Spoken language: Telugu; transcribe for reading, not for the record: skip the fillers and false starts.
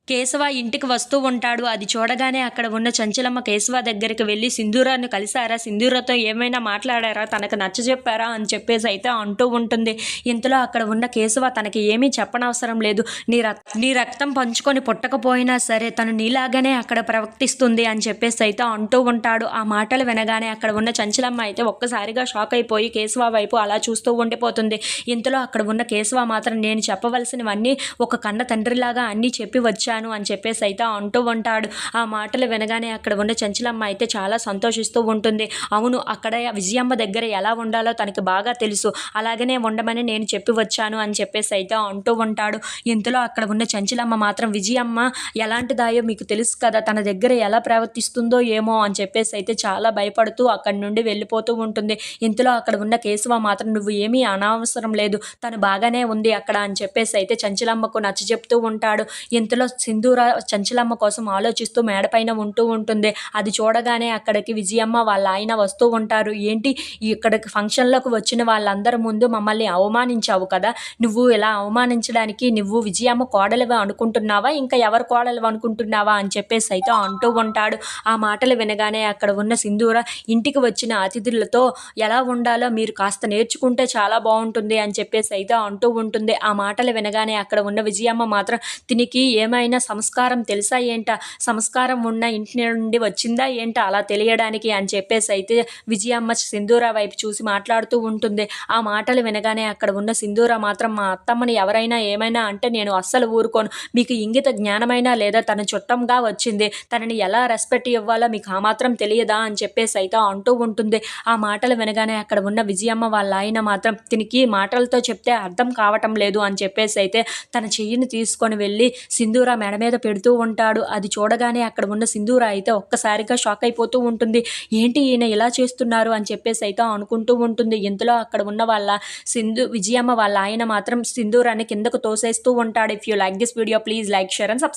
కేశవ ఇంటికి వస్తూ ఉంటాడు. అది చూడగానే అక్కడ ఉన్న చంచలమ్మ కేశవ దగ్గరికి వెళ్ళి సింధూరాన్ని కలిసారా, సింధూరతో ఏమైనా మాట్లాడారా, తనకు నచ్చజెప్పారా అని చెప్పేసి అయితే అంటూ ఉంటుంది. ఇంతలో అక్కడ ఉన్న కేశవ తనకి ఏమీ చెప్పనవసరం లేదు, నీ రక్తం పంచుకొని పుట్టకపోయినా సరే తను నీలాగానే అక్కడ ప్రవర్తిస్తుంది అని చెప్పేసి అయితే అంటూ ఉంటాడు. ఆ మాటలు వినగానే అక్కడ ఉన్న చంచలమ్మ అయితే ఒక్కసారిగా షాక్ అయిపోయి కేశవ వైపు అలా చూస్తూ ఉండిపోతుంది. ఇంతలో అక్కడ ఉన్న కేశవ మాత్రం నేను చెప్పవలసినవన్నీ ఒక కన్న తండ్రిలాగా అన్నీ చెప్పి వచ్చాను అని చెప్పేసి అయితే అంటూ ఉంటాడు. ఆ మాటలు వినగానే అక్కడ ఉన్న చంచలమ్మ అయితే చాలా సంతోషిస్తూ ఉంటుంది. అవును, అక్కడ విజయమ్మ దగ్గర ఎలా ఉండాలో తనకి బాగా తెలుసు, అలాగనే ఉండమని నేను చెప్పి వచ్చాను అని చెప్పేసి అయితే అంటూ ఉంటాడు. ఇంతలో అక్కడ ఉన్న చంచలమ్మ మాత్రం విజయమ్మ ఎలాంటిదాయో మీకు తెలుసు కదా, తన దగ్గర ఎలా ప్రవర్తిస్తుందో ఏమో అని చెప్పేసి అయితే చాలా భయపడుతూ అక్కడి నుండి వెళ్ళిపోతూ ఉంటుంది. ఇంతలో అక్కడ ఉన్న కేశవ మాత్రం నువ్వు ఏమీ అనవసరం లేదు, తను బాగానే ఉంది అక్కడ అని చెప్పేసి అయితే చంచలమ్మకు నచ్చజెప్తూ ఉంటాడు. ఇంతలో సింధూర చంచలమ్మ కోసం ఆలోచిస్తూ మేడపైన ఉంటూ ఉంటుంది. అది చూడగానే అక్కడికి విజయమ్మ వాళ్ళ ఆయన వస్తూ ఉంటారు. ఏంటి ఇక్కడికి ఫంక్షన్లోకి వచ్చిన వాళ్ళందరి ముందు మమ్మల్ని అవమానించావు కదా, నువ్వు ఇలా అవమానించడానికి నువ్వు విజయమ్మ కోడలివి అనుకుంటున్నావా, ఇంకా ఎవరు కోడలివి అనుకుంటున్నావా అని చెప్పేసి అయితే అంటూ ఉంటాడు. ఆ మాటలు వినగానే అక్కడ ఉన్న సింధూర ఇంటికి వచ్చిన అతిథులతో ఎలా ఉండాలో మీరు కాస్త నేర్చుకుంటే చాలా బాగుంటుంది అని చెప్పేసి అయితే అంటూ ఉంటుంది. ఆ మాటలు వినగానే అక్కడ ఉన్న విజయమ్మ మాత్రం తినికి ఏమైనా సంస్కారం తెలుసా ఏంటా, సంస్కారం ఉన్న ఇంటి నుండి వచ్చిందా ఏంటా అలా తెలియడానికి అని చెప్పేసి అయితే విజయమ్మ సింధూర వైపు చూసి మాట్లాడుతూ ఉంటుంది. ఆ మాటలు వినగానే అక్కడ ఉన్న సింధూర మాత్రం మా అత్తమ్మని ఎవరైనా ఏమైనా అంటే నేను అస్సలు ఊరుకోను, మీకు ఇంగిత జ్ఞానమైనా లేదా, తన చుట్టంగా వచ్చింది, తనని ఎలా రెస్పెక్ట్ ఇవ్వాలో మీకు ఆ మాత్రం తెలియదా అని చెప్పేసి అయితే అంటూ ఉంటుంది. ఆ మాటలు వినగానే అక్కడ ఉన్న విజయమ్మ వాళ్ళ ఆయన మాత్రం తినికి మాటలతో చెప్తే అర్థం కావటం లేదు అని చెప్పేసి అయితే తన చెయ్యిని తీసుకొని వెళ్ళి సింధూర మెడ మీద పెడుతూ ఉంటాడు. అది చూడగానే అక్కడ ఉన్న సింధూర అయితే ఒక్కసారిగా షాక్ అయిపోతూ ఉంటుంది. ఏంటి ఈయన ఇలా చేస్తున్నారు అని చెప్పేసి అయితే అనుకుంటూ ఉంటుంది. ఇంతలో అక్కడ ఉన్న వాళ్ళ విజయమ్మ వాళ్ళ ఆయన మాత్రం సింధూరాన్ని కిందకు తోసేస్తూ ఉంటాడు. If you like this video please like, share and subscribe.